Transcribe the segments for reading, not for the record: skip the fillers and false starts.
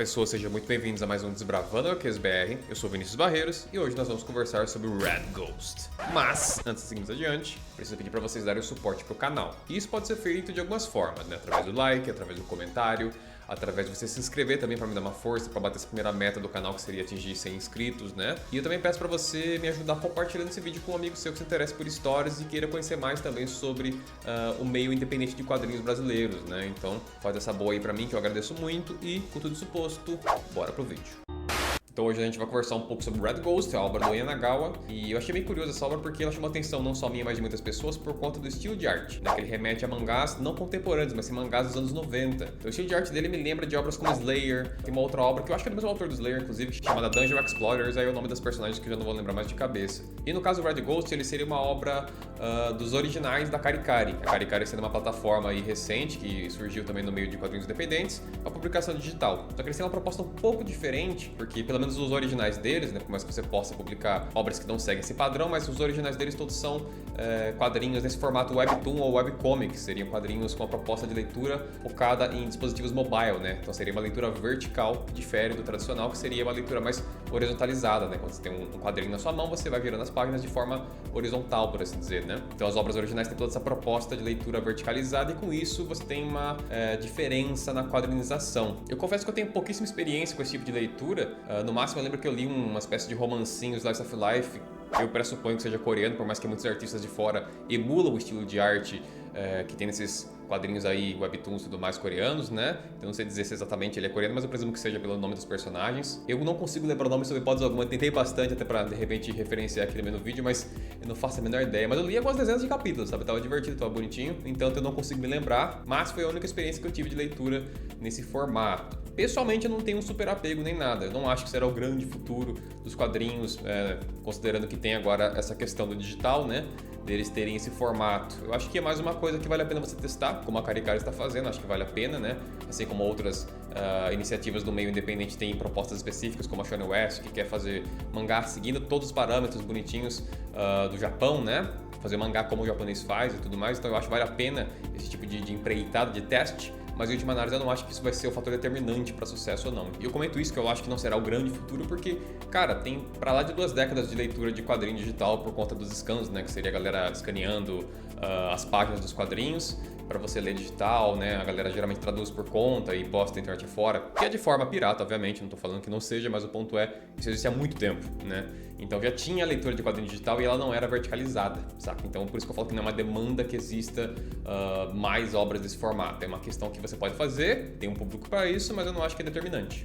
pessoas, sejam muito bem-vindos a mais um Desbravando HQs BR. Eu sou Vinícius Barreiros e hoje nós vamos conversar sobre o Red Ghost. Mas, antes de seguirmos adiante, preciso pedir para vocês darem o suporte para o canal. E isso pode ser feito de algumas formas, né? Através do like, através do comentário, através de você se inscrever também para me dar uma força, para bater essa primeira meta do canal, que seria atingir 100 inscritos, né? E eu também peço para você me ajudar compartilhando esse vídeo com um amigo seu que se interessa por stories e queira conhecer mais também sobre o meio independente de quadrinhos brasileiros, né? Então faz essa boa aí para mim, que eu agradeço muito, e com tudo isso posto, bora pro vídeo. Então hoje a gente vai conversar um pouco sobre Red Ghost, a obra do Yanagawa, e eu achei bem curiosa essa obra porque ela chamou a atenção não só minha, mas de muitas pessoas por conta do estilo de arte, né? Que ele remete a mangás não contemporâneos, mas sim mangás dos anos 90. Então, o estilo de arte dele me lembra de obras como Slayer, tem uma outra obra que eu acho que é do mesmo autor do Slayer, inclusive, chamada Dungeon Explorers, aí é o nome das personagens que eu já não vou lembrar mais de cabeça. E no caso do Red Ghost, ele seria uma obra dos originais da Caricari. A Caricari sendo uma plataforma aí recente, que surgiu também no meio de quadrinhos independentes, para publicação digital. Só que eles têm uma proposta um pouco diferente, porque pelo menos os originais deles, né, por mais que você possa publicar obras que não seguem esse padrão, mas os originais deles todos são quadrinhos nesse formato webtoon ou webcomic, seriam quadrinhos com a proposta de leitura focada em dispositivos mobile, né? Então seria uma leitura vertical, que difere do tradicional, que seria uma leitura mais horizontalizada, né? Quando você tem um quadrinho na sua mão, você vai virando as páginas de forma horizontal, por assim dizer, né? Então as obras originais têm toda essa proposta de leitura verticalizada e com isso você tem uma diferença na quadrinização. Eu confesso que eu tenho pouquíssima experiência com esse tipo de leitura, no máximo eu lembro que eu li uma espécie de romancinho Slice of Life, eu pressuponho que seja coreano, por mais que muitos artistas de fora emulam o estilo de arte que tem nesses quadrinhos aí, webtoons e tudo mais coreanos, né? Então não sei dizer se exatamente ele é coreano, mas eu presumo que seja pelo nome dos personagens. Eu não consigo lembrar o nome sob hipótese alguma, tentei bastante até pra de repente referenciar aqui também no vídeo, mas eu não faço a menor ideia. Mas eu li algumas dezenas de capítulos, sabe? Tava divertido, tava bonitinho, então eu não consigo me lembrar, mas foi a única experiência que eu tive de leitura nesse formato. Pessoalmente eu não tenho um super apego nem nada, eu não acho que será o grande futuro dos quadrinhos, considerando que tem agora essa questão do digital, né? Deles terem esse formato. Eu acho que é mais uma coisa que vale a pena você testar, como a Caricari está fazendo, acho que vale a pena, né? Assim como outras iniciativas do meio independente têm propostas específicas, como a Shonen West, que quer fazer mangá seguindo todos os parâmetros bonitinhos do Japão, né? Fazer mangá como o japonês faz e tudo mais, então eu acho que vale a pena esse tipo de empreitada, de teste. Mas em última análise eu não acho que isso vai ser o fator determinante para sucesso ou não. E eu comento isso que eu acho que não será o grande futuro porque, cara, tem para lá de 2 décadas de leitura de quadrinho digital por conta dos scans, né? Que seria a galera escaneando as páginas dos quadrinhos para você ler digital, né? A galera geralmente traduz por conta e posta na internet fora, que é de forma pirata, obviamente, não tô falando que não seja, mas o ponto é, isso existe há muito tempo, né? Então já tinha a leitura de quadrinho digital e ela não era verticalizada, saca? Então por isso que eu falo que não é uma demanda que exista mais obras desse formato. É uma questão que você pode fazer, tem um público para isso, mas eu não acho que é determinante.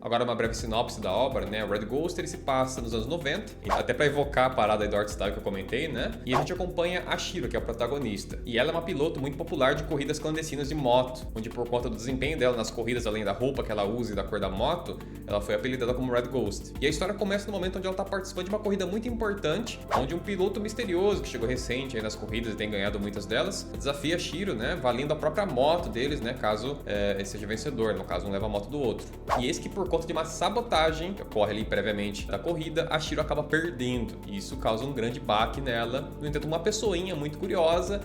Agora uma breve sinopse da obra, né? O Red Ghost ele se passa nos anos 90, até para evocar a parada aí do art style que eu comentei, né? E a gente acompanha a Shiro, que é a protagonista. E ela é uma piloto muito popular de corridas clandestinas de moto, onde por conta do desempenho dela nas corridas, além da roupa que ela usa e da cor da moto, ela foi apelidada como Red Ghost. E a história começa no momento onde ela está participando de uma corrida muito importante, onde um piloto misterioso, que chegou recente aí nas corridas e tem ganhado muitas delas, desafia a Shiro, né? Valendo a própria moto deles, né? Caso ele seja vencedor, no caso um leva a moto do outro. E eis que por conta de uma sabotagem que ocorre ali previamente da corrida, a Shiro acaba perdendo. E isso causa um grande baque nela. No entanto, uma pessoinha muito curiosa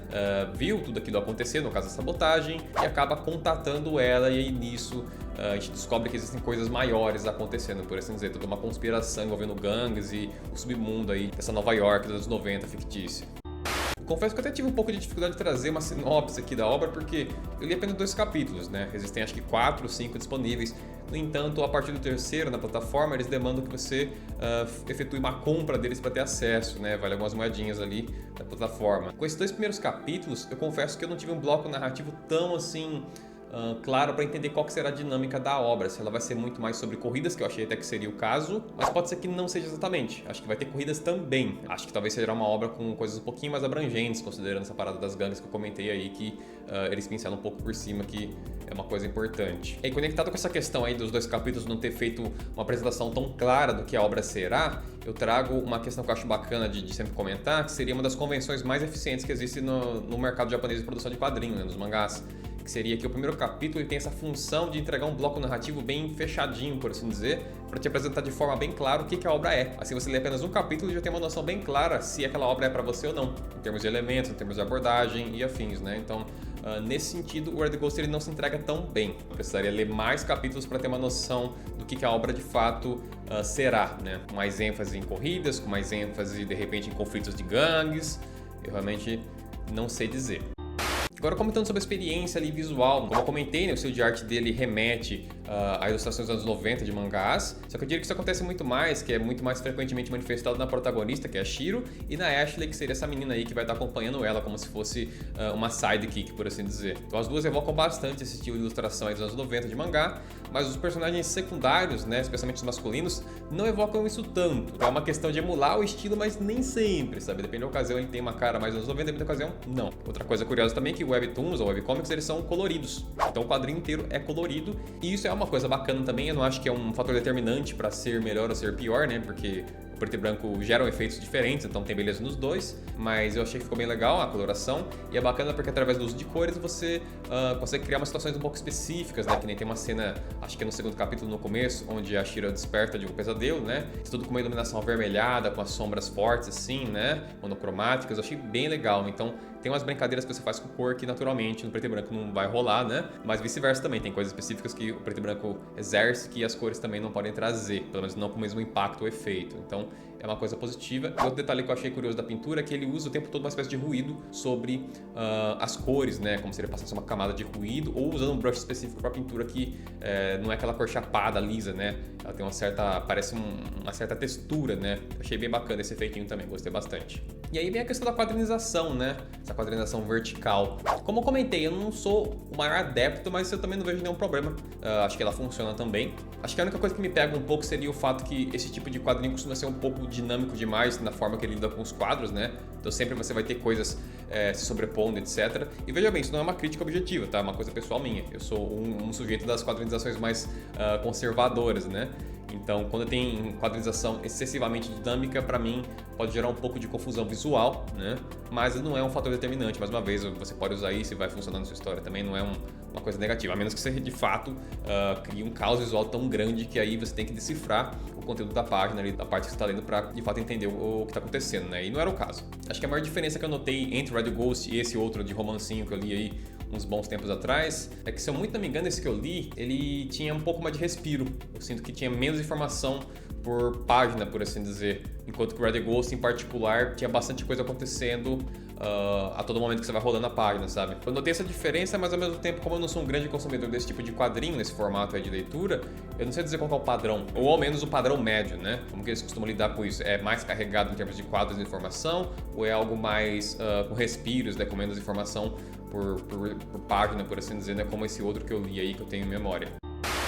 viu tudo aquilo acontecer, no caso da sabotagem, e acaba contatando ela, e aí nisso a gente descobre que existem coisas maiores acontecendo, por assim dizer, toda uma conspiração envolvendo gangues e o submundo aí dessa Nova York dos anos 90 fictícia. Confesso que eu até tive um pouco de dificuldade de trazer uma sinopse aqui da obra, porque eu li apenas 2 capítulos, né? Existem acho que 4 ou 5 disponíveis. No entanto, a partir do 3º na plataforma, eles demandam que você efetue uma compra deles para ter acesso, né? Vale algumas moedinhas ali na plataforma. Com esses 2 primeiros capítulos, eu confesso que eu não tive um bloco narrativo tão assim claro para entender qual que será a dinâmica da obra, se ela vai ser muito mais sobre corridas, que eu achei até que seria o caso, mas pode ser que não seja exatamente. Acho que vai ter corridas também. Acho que talvez seja uma obra com coisas um pouquinho mais abrangentes, considerando essa parada das gangues que eu comentei aí, que eles pincelam um pouco por cima, que é uma coisa importante. E conectado com essa questão aí dos 2 capítulos não ter feito uma apresentação tão clara do que a obra será, eu trago uma questão que eu acho bacana de sempre comentar, que seria uma das convenções mais eficientes que existe no mercado japonês de produção de quadrinhos, né, nos mangás. Que seria que o primeiro capítulo ele tem essa função de entregar um bloco narrativo bem fechadinho, por assim dizer, para te apresentar de forma bem clara o que a obra é. Assim você lê apenas um capítulo e já tem uma noção bem clara se aquela obra é para você ou não, em termos de elementos, em termos de abordagem e afins, né? Então nesse sentido, o Red Ghost ele não se entrega tão bem. Eu precisaria ler mais capítulos para ter uma noção do que a obra de fato será, né? Com mais ênfase em corridas, com mais ênfase de repente em conflitos de gangues. Eu realmente não sei dizer. Agora, comentando sobre a experiência ali visual, como eu comentei, né, o estilo de arte dele remete a ilustrações dos anos 90 de mangás, só que eu diria que isso acontece muito mais, que é muito mais frequentemente manifestado na protagonista, que é a Shiro, e na Ashley, que seria essa menina aí que vai estar acompanhando ela, como se fosse uma sidekick, por assim dizer. Então as duas evocam bastante esse estilo de ilustração aí dos anos 90 de mangá, mas os personagens secundários, né, especialmente os masculinos, não evocam isso tanto. É uma questão de emular o estilo, mas nem sempre, sabe? Depende da ocasião, ele tem uma cara mais anos 90, depende da ocasião, não. Outra coisa curiosa também é que webtoons ou webcomics, eles são coloridos. Então o quadrinho inteiro é colorido e isso é uma coisa bacana também. Eu não acho que é um fator determinante para ser melhor ou ser pior, né? Porque o preto e branco geram efeitos diferentes, então tem beleza nos dois, mas eu achei que ficou bem legal a coloração e é bacana porque através do uso de cores você consegue criar umas situações um pouco específicas, né? Que nem tem uma cena, acho que é no segundo capítulo no começo, onde a Shiro desperta de um pesadelo, né? Isso tudo com uma iluminação avermelhada, com as sombras fortes assim, né? Monocromáticas, eu achei bem legal. Então tem umas brincadeiras que você faz com cor que naturalmente no preto e branco não vai rolar, né? Mas vice-versa também, tem coisas específicas que o preto e branco exerce que as cores também não podem trazer, pelo menos não com o mesmo impacto ou efeito. Então é uma coisa positiva. E outro detalhe que eu achei curioso da pintura é que ele usa o tempo todo uma espécie de ruído sobre as cores, né? Como se ele passasse uma camada de ruído ou usando um brush específico para pintura que não é aquela cor chapada, lisa, né? Ela tem uma certa, parece uma certa textura, né? Achei bem bacana esse efeitinho também, gostei bastante. E aí vem a questão da quadrinização, né? Essa quadrinização vertical. Como eu comentei, eu não sou o maior adepto, mas eu também não vejo nenhum problema. Acho que ela funciona também. Acho que a única coisa que me pega um pouco seria o fato que esse tipo de quadrinho costuma ser um pouco dinâmico demais na forma que ele lida com os quadros, né? Então sempre você vai ter coisas se sobrepondo, etc. E veja bem, isso não é uma crítica objetiva, tá? É uma coisa pessoal minha. Eu sou um sujeito das quadrinizações mais conservadoras, né? Então, quando tem quadrinização excessivamente dinâmica, para mim pode gerar um pouco de confusão visual, né? Mas não é um fator determinante. Mais uma vez, você pode usar isso e vai funcionar na sua história. Também não é uma coisa negativa, a menos que você de fato crie um caos visual tão grande que aí você tem que decifrar o conteúdo da página ali, da parte que você está lendo, para de fato entender o que está acontecendo, né? E não era o caso. Acho que a maior diferença que eu notei entre Red Ghost e esse outro de romancinho que eu li aí uns bons tempos atrás, é que, se eu muito não me engano, esse que eu li, ele tinha um pouco mais de respiro. Eu sinto que tinha menos informação por página, por assim dizer. Enquanto que o Red Ghost, em particular, tinha bastante coisa acontecendo a todo momento que você vai rolando a página, sabe? Eu notei essa diferença, mas ao mesmo tempo, como eu não sou um grande consumidor desse tipo de quadrinho, nesse formato aí de leitura, eu não sei dizer qual é o padrão, ou ao menos o padrão médio, né? Como que eles costumam lidar com isso? É mais carregado em termos de quadros de informação, ou é algo mais com respiros, né? Com menos informação por página, por assim dizer, né? Como esse outro que eu li aí, que eu tenho em memória.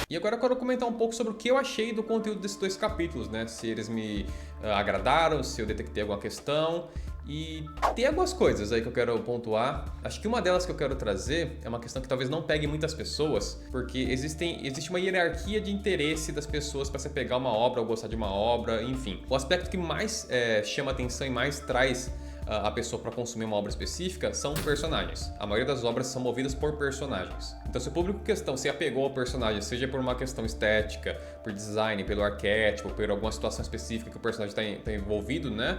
E agora eu quero comentar um pouco sobre o que eu achei do conteúdo desses dois capítulos, né? Se eles me agradaram, se eu detectei alguma questão. E tem algumas coisas aí que eu quero pontuar. Acho que uma delas que eu quero trazer é uma questão que talvez não pegue muitas pessoas, porque existe uma hierarquia de interesse das pessoas para você pegar uma obra ou gostar de uma obra, enfim. O aspecto que mais chama atenção e mais traz a pessoa para consumir uma obra específica são personagens. A maioria das obras são movidas por personagens. Então, se o público em questão se apegou ao personagem, seja por uma questão estética, por design, pelo arquétipo, por alguma situação específica que o personagem está envolvido, né?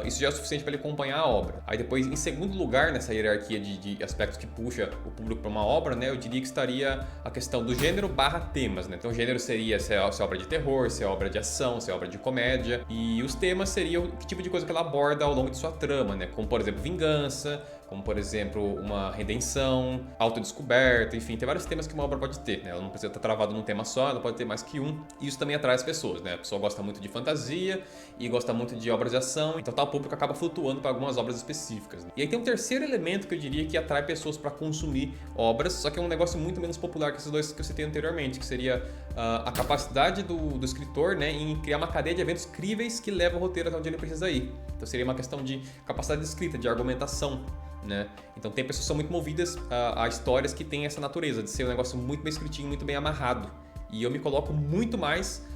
Isso já é o suficiente para ele acompanhar a obra. Aí depois, em segundo lugar, nessa hierarquia de aspectos que puxa o público para uma obra, né? Eu diria que estaria a questão do gênero / temas, né? Então, o gênero seria se é obra de terror, se é obra de ação, se é obra de comédia. E os temas seriam que tipo de coisa que ela aborda ao longo de sua trama, né? Como, por exemplo, vingança, como, por exemplo, uma redenção, autodescoberta, enfim, tem vários temas que uma obra pode ter, né? Ela não precisa estar travada num tema só, ela pode ter mais que um. E isso também atrai as pessoas, né? A pessoa gosta muito de fantasia e gosta muito de obras de ação, então o público acaba flutuando para algumas obras específicas, né? E aí tem um terceiro elemento que eu diria que atrai pessoas para consumir obras, só que é um negócio muito menos popular que esses dois que eu citei anteriormente, que seria a capacidade do escritor, né, em criar uma cadeia de eventos críveis que leva o roteiro até onde ele precisa ir. Então seria uma questão de capacidade de escrita, de argumentação, né? Então tem pessoas que são muito movidas a histórias que têm essa natureza de ser um negócio muito bem escritinho, muito bem amarrado. E eu me coloco muito mais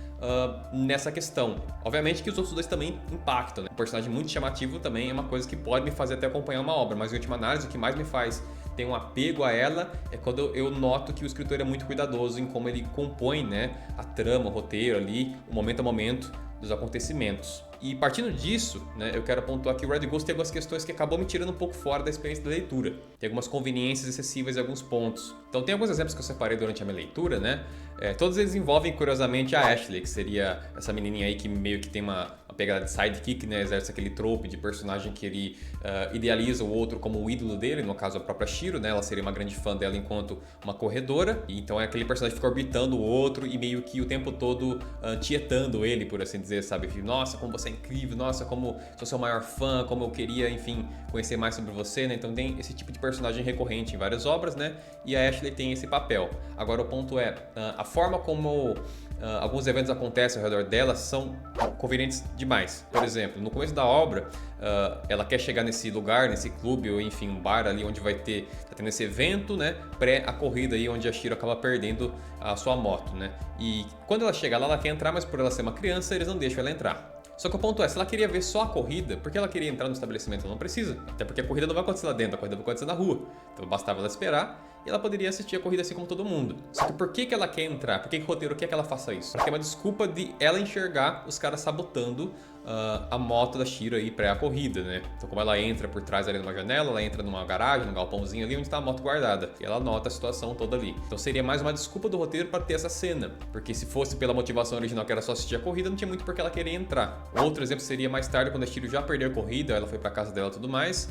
nessa questão. Obviamente que os outros dois também impactam, né? Um personagem muito chamativo também é uma coisa que pode me fazer até acompanhar uma obra, mas em última análise o que mais me faz ter um apego a ela é quando eu noto que o escritor é muito cuidadoso em como ele compõe, né, a trama, o roteiro ali, o momento a momento dos acontecimentos. E partindo disso, né, eu quero pontuar que o Red Ghost tem algumas questões que acabou me tirando um pouco fora da experiência da leitura. Tem algumas conveniências excessivas em alguns pontos. Então tem alguns exemplos que eu separei durante a minha leitura, né? Todos eles envolvem, curiosamente, a Ashley, que seria essa menininha aí que meio que tem uma pegada de sidekick, né? Exerce aquele trope de personagem que ele idealiza o outro como o ídolo dele, no caso a própria Shiro, né? Ela seria uma grande fã dela enquanto uma corredora. E então é aquele personagem que fica orbitando o outro e meio que o tempo todo tietando ele, por assim dizer, sabe? Nossa, como você é incrível, nossa, como sou seu maior fã, como eu queria, enfim, conhecer mais sobre você, né? Então tem esse tipo de personagem recorrente em várias obras, né? E a Ashley tem esse papel. Agora o ponto é, a forma como alguns eventos acontecem ao redor dela são convenientes demais. Por exemplo, no começo da obra, ela quer chegar nesse lugar, nesse clube ou enfim, um bar ali onde tá tendo esse evento, né, pré a corrida aí onde a Shiro acaba perdendo a sua moto, né? E quando ela chega lá, ela quer entrar, mas por ela ser uma criança, eles não deixam ela entrar. Só que o ponto é, se ela queria ver só a corrida, por que ela queria entrar no estabelecimento? Ela não precisa. Até porque a corrida não vai acontecer lá dentro, a corrida vai acontecer na rua. Então bastava ela esperar e ela poderia assistir a corrida assim como todo mundo. Só que por que ela quer entrar? Por que o roteiro quer que ela faça isso? Porque é uma desculpa de ela enxergar os caras sabotando a moto da Shiro aí pré a corrida, né? Então como ela entra por trás ali numa janela, ela entra numa garagem, num galpãozinho ali onde está a moto guardada. E ela nota a situação toda ali. Então seria mais uma desculpa do roteiro para ter essa cena. Porque se fosse pela motivação original que era só assistir a corrida, não tinha muito por que ela querer entrar. Outro exemplo seria mais tarde quando a Shiro já perdeu a corrida, ela foi pra casa dela e tudo mais.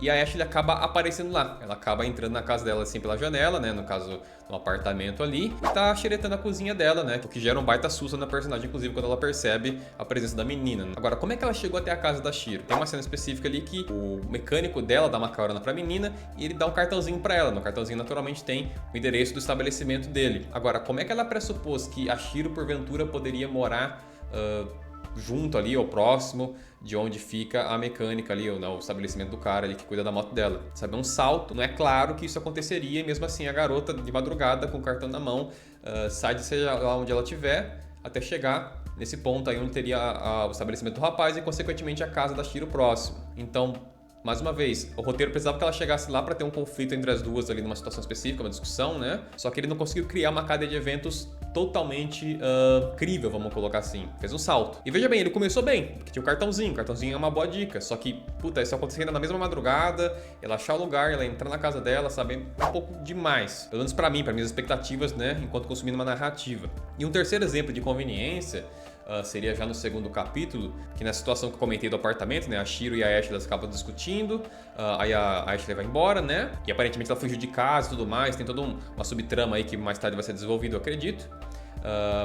E a Ashley acaba aparecendo lá. Ela acaba entrando na casa dela assim pela janela, né? No caso, no apartamento ali. E tá xeretando a cozinha dela, né? O que gera um baita susto na personagem, inclusive, quando ela percebe a presença da menina. Agora, como é que ela chegou até a casa da Shiro? Tem uma cena específica ali que o mecânico dela dá uma carona pra menina e ele dá um cartãozinho pra ela. No cartãozinho, naturalmente, tem o endereço do estabelecimento dele. Agora, como é que ela pressupôs que a Shiro, porventura, poderia morar junto ali, ou próximo de onde fica a mecânica ali, ou não, o estabelecimento do cara ali que cuida da moto dela? Sabe, é um salto, não é claro que isso aconteceria, e mesmo assim a garota de madrugada com o cartão na mão sai de seja lá onde ela estiver até chegar nesse ponto aí onde teria o estabelecimento do rapaz e consequentemente a casa da Shiro próximo. Então, mais uma vez, o roteiro precisava que ela chegasse lá para ter um conflito entre as duas ali numa situação específica, uma discussão, né? Só que ele não conseguiu criar uma cadeia de eventos totalmente crível, vamos colocar assim. Fez um salto. E veja bem, ele começou bem, porque tinha o cartãozinho. O cartãozinho é uma boa dica. Só que, puta, isso acontecendo na mesma madrugada, ela achar o lugar, ela entrar na casa dela, sabe? Um pouco demais. Pelo menos pra mim, para minhas expectativas, né? Enquanto consumindo uma narrativa. E um terceiro exemplo de conveniência seria já no segundo capítulo, que na situação que eu comentei do apartamento, né, a Shiro e a Ashley acabam discutindo, aí a Ashley vai embora, né, e aparentemente ela fugiu de casa e tudo mais, tem toda uma subtrama aí que mais tarde vai ser desenvolvido, eu acredito.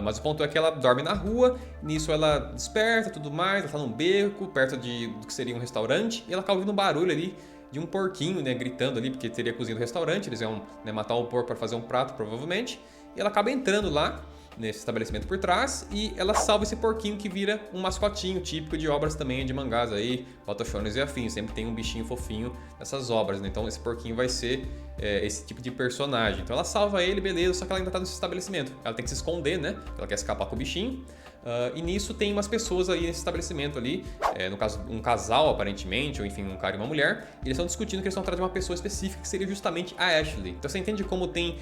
Mas o ponto é que ela dorme na rua, nisso ela desperta e tudo mais, ela tá num beco, perto do que seria um restaurante, e ela acaba ouvindo um barulho ali de um porquinho, né, gritando ali, porque teria cozinha do restaurante, eles iam, né, matar um porco para fazer um prato, provavelmente, e ela acaba entrando lá, nesse estabelecimento por trás, e ela salva esse porquinho que vira um mascotinho típico de obras também de mangás aí, Photoshop e afins, sempre tem um bichinho fofinho nessas obras, né? Então esse porquinho vai ser esse tipo de personagem. Então ela salva ele, beleza, só que ela ainda tá nesse estabelecimento, ela tem que se esconder, né? Ela quer escapar com o bichinho. E nisso tem umas pessoas aí nesse estabelecimento ali, no caso um casal aparentemente, ou enfim um cara e uma mulher, e eles estão discutindo que eles estão atrás de uma pessoa específica que seria justamente a Ashley. Então você entende como tem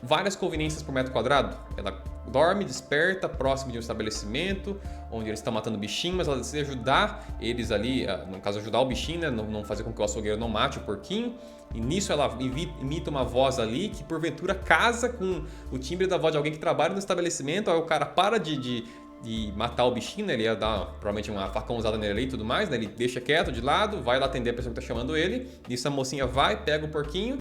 várias conveniências por metro quadrado? Ela dorme, desperta próximo de um estabelecimento onde eles estão matando bichinho, mas ela decide ajudar eles ali, no caso ajudar o bichinho, né? Não fazer com que o açougueiro não mate o porquinho. E nisso ela imita uma voz ali que porventura casa com o timbre da voz de alguém que trabalha no estabelecimento. Aí o cara para de matar o bichinho, né? Ele ia dar provavelmente uma facãozada nele ali e tudo mais, né? Ele deixa quieto de lado, vai lá atender a pessoa que tá chamando ele. Nisso a mocinha vai, pega o porquinho,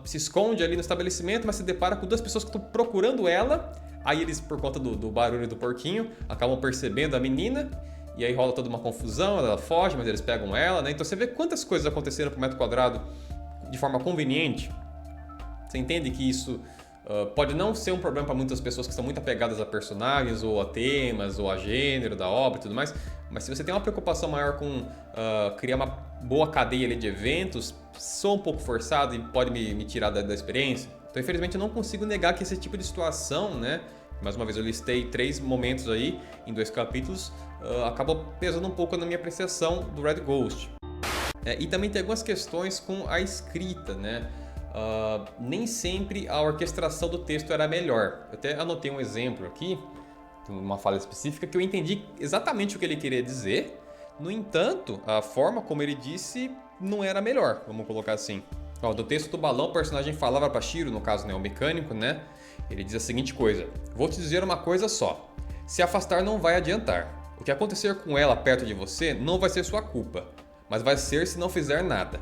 se esconde ali no estabelecimento, mas se depara com duas pessoas que estão procurando ela. Aí eles, por conta do barulho do porquinho, acabam percebendo a menina. E aí rola toda uma confusão, ela foge, mas eles pegam ela, né? Então você vê quantas coisas aconteceram por metro quadrado de forma conveniente. Você entende que isso pode não ser um problema para muitas pessoas que são muito apegadas a personagens, ou a temas, ou a gênero da obra e tudo mais. Mas se você tem uma preocupação maior com criar uma boa cadeia ali de eventos, sou um pouco forçado e pode me tirar da experiência. Então, infelizmente, eu não consigo negar que esse tipo de situação, né? Mais uma vez, eu listei 3 momentos aí em 2 capítulos, acabou pesando um pouco na minha apreciação do Red Ghost. E também tem algumas questões com a escrita, né? Nem sempre a orquestração do texto era melhor. Eu até anotei um exemplo aqui, uma fala específica que eu entendi exatamente o que ele queria dizer. No entanto, a forma como ele disse não era a melhor, vamos colocar assim. Ó, do texto do balão, o personagem falava para Shiro, no caso, né, o mecânico, né? Ele diz a seguinte coisa: vou te dizer uma coisa só. Se afastar não vai adiantar. O que acontecer com ela perto de você não vai ser sua culpa, mas vai ser se não fizer nada.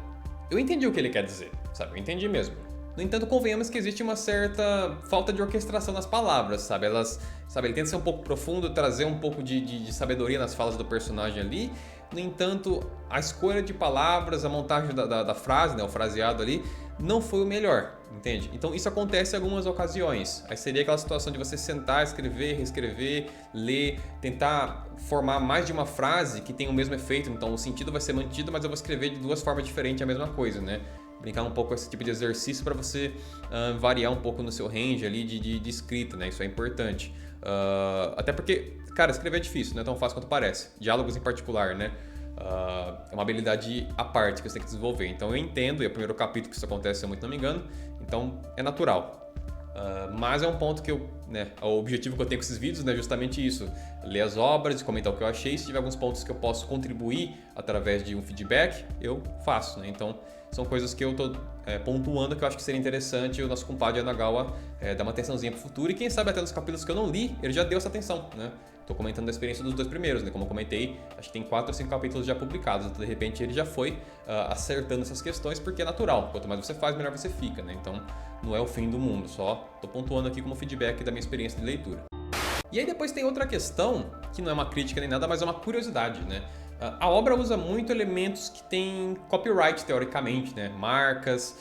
Eu entendi o que ele quer dizer, sabe? Eu entendi mesmo. No entanto, convenhamos que existe uma certa falta de orquestração nas palavras, sabe? Ele tenta ser um pouco profundo, trazer um pouco de sabedoria nas falas do personagem ali. No entanto, a escolha de palavras, a montagem da frase, né, o fraseado ali, não foi o melhor, entende? Então isso acontece em algumas ocasiões. Aí seria aquela situação de você sentar, escrever, reescrever, ler, tentar formar mais de uma frase que tenha o mesmo efeito. Então o sentido vai ser mantido, mas eu vou escrever de duas formas diferentes a mesma coisa, né? Brincar um pouco com esse tipo de exercício para você variar um pouco no seu range ali de escrita, né? Isso é importante. Até porque, cara, escrever é difícil, não é tão fácil quanto parece. Diálogos em particular, né? É uma habilidade à parte que você tem que desenvolver. Então eu entendo, e é o primeiro capítulo que isso acontece, se eu muito não me engano, então é natural. Mas é um ponto que o objetivo que eu tenho com esses vídeos, né, é justamente isso: ler as obras, comentar o que eu achei. Se tiver alguns pontos que eu posso contribuir através de um feedback, eu faço, né? Então são coisas que eu tô pontuando, que eu acho que seria interessante o nosso compadre Anagawa dar uma atençãozinha pro futuro. E quem sabe até nos capítulos que eu não li, ele já deu essa atenção, né? Tô comentando da experiência dos dois primeiros, né? Como eu comentei, acho que tem 4 ou 5 capítulos já publicados. Então, de repente, ele já foi acertando essas questões, porque é natural. Quanto mais você faz, melhor você fica, né? Então, não é o fim do mundo. Só tô pontuando aqui como feedback da minha experiência de leitura. E aí depois tem outra questão, que não é uma crítica nem nada, mas é uma curiosidade, né? A obra usa muito elementos que têm copyright, teoricamente, né? Marcas,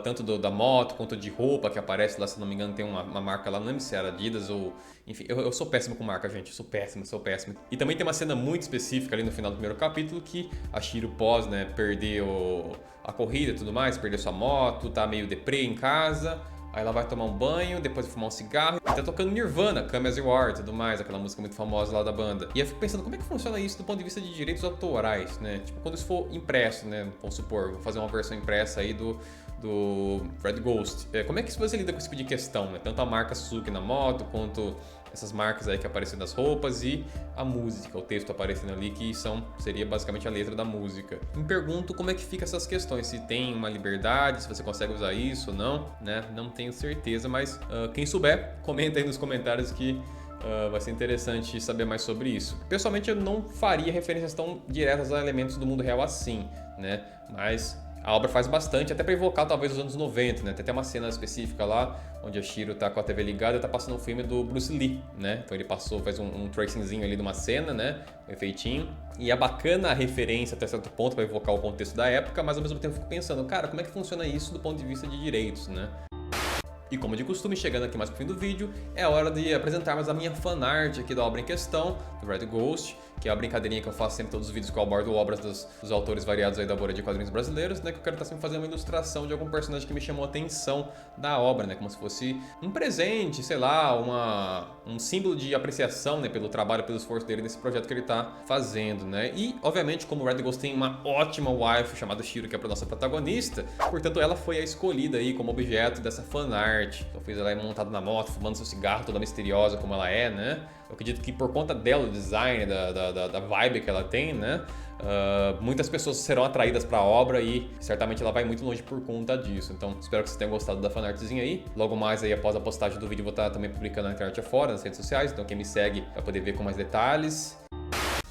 tanto da moto quanto de roupa que aparece lá, se não me engano, tem uma marca lá, não lembro se era Adidas ou... Enfim, eu sou péssimo com marca, gente, sou péssimo. E também tem uma cena muito específica ali no final do primeiro capítulo que a Shiro pós, né, perder a corrida e tudo mais, perder sua moto, tá meio deprê em casa... Aí ela vai tomar um banho, depois vai fumar um cigarro. E tá tocando Nirvana, Come As You Are e tudo mais, aquela música muito famosa lá da banda. E eu fico pensando, como é que funciona isso do ponto de vista de direitos autorais, né? Tipo, quando isso for impresso, né? Vamos supor, vou fazer uma versão impressa aí do Red Ghost. Como é que você lida com esse tipo de questão, né? Tanto a marca Suzuki na moto, quanto essas marcas aí que aparecem nas roupas e a música, o texto aparecendo ali, que seria basicamente a letra da música. Me pergunto como é que fica essas questões, se tem uma liberdade, se você consegue usar isso ou não, né? Não tenho certeza, mas quem souber, comenta aí nos comentários que vai ser interessante saber mais sobre isso. Pessoalmente, eu não faria referências tão diretas a elementos do mundo real assim, né? Mas a obra faz bastante, até para evocar talvez os anos 90, né? Tem até uma cena específica lá, onde a Shiro tá com a TV ligada e tá passando um filme do Bruce Lee, né? Então ele faz um tracingzinho ali de uma cena, né? Um efeitinho. E é bacana a referência até certo ponto para evocar o contexto da época, mas ao mesmo tempo eu fico pensando, cara, como é que funciona isso do ponto de vista de direitos, né? E como de costume, chegando aqui mais pro fim do vídeo, é hora de apresentarmos a minha fanart aqui da obra em questão, do Red Ghost, que é a brincadeirinha que eu faço sempre em todos os vídeos que eu abordo obras dos autores variados aí da bolha de quadrinhos brasileiros, né? Que eu quero estar sempre fazendo uma ilustração de algum personagem que me chamou a atenção da obra, né? Como se fosse um presente, sei lá, um símbolo de apreciação, né? Pelo trabalho, pelo esforço dele nesse projeto que ele tá fazendo, né? E, obviamente, como o Red Ghost tem uma ótima wife chamada Shiro, que é a nossa protagonista, portanto, ela foi a escolhida aí como objeto dessa fanart. Eu fiz ela aí montada na moto, fumando seu cigarro, toda misteriosa como ela é, né? Eu acredito que por conta dela, o design, da vibe que ela tem, né? Muitas pessoas serão atraídas para a obra e certamente ela vai muito longe por conta disso. Então, espero que vocês tenham gostado da fanartzinha aí. Logo mais aí, após a postagem do vídeo, vou estar também publicando na internet afora, nas redes sociais. Então, quem me segue vai poder ver com mais detalhes.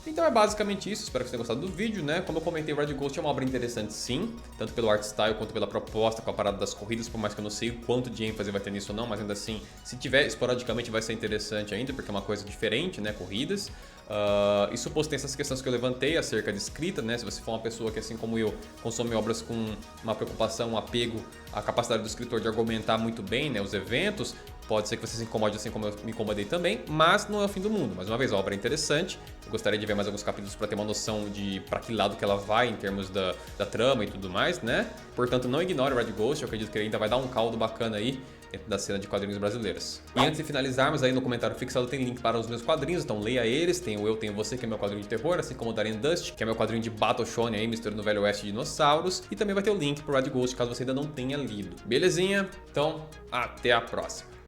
Então é basicamente isso, espero que vocês tenham gostado do vídeo, né? Como eu comentei, o Red Ghost é uma obra interessante sim, tanto pelo art style quanto pela proposta com a parada das corridas, por mais que eu não sei o quanto de ênfase vai ter nisso ou não, mas ainda assim, se tiver esporadicamente vai ser interessante ainda, porque é uma coisa diferente, né? Corridas. E suposto tem essas questões que eu levantei acerca de escrita, né? Se você for uma pessoa que, assim como eu, consome obras com uma preocupação, um apego à capacidade do escritor de argumentar muito bem, né, os eventos, pode ser que você se incomode assim como eu me incomodei também, mas não é o fim do mundo. Mais uma vez, a obra é interessante. Eu gostaria de ver mais alguns capítulos para ter uma noção de para que lado que ela vai em termos da trama e tudo mais, né? Portanto, não ignore o Red Ghost, eu acredito que ele ainda vai dar um caldo bacana aí dentro da cena de quadrinhos brasileiros. E antes de finalizarmos, aí no comentário fixado tem link para os meus quadrinhos, então leia eles. Tem o Eu Tenho Você, que é meu quadrinho de terror, assim como o Darien Dust, que é meu quadrinho de Battle Shonen aí, misturando o Velho Oeste e dinossauros. E também vai ter o link pro Red Ghost, caso você ainda não tenha lido. Belezinha? Então, até a próxima.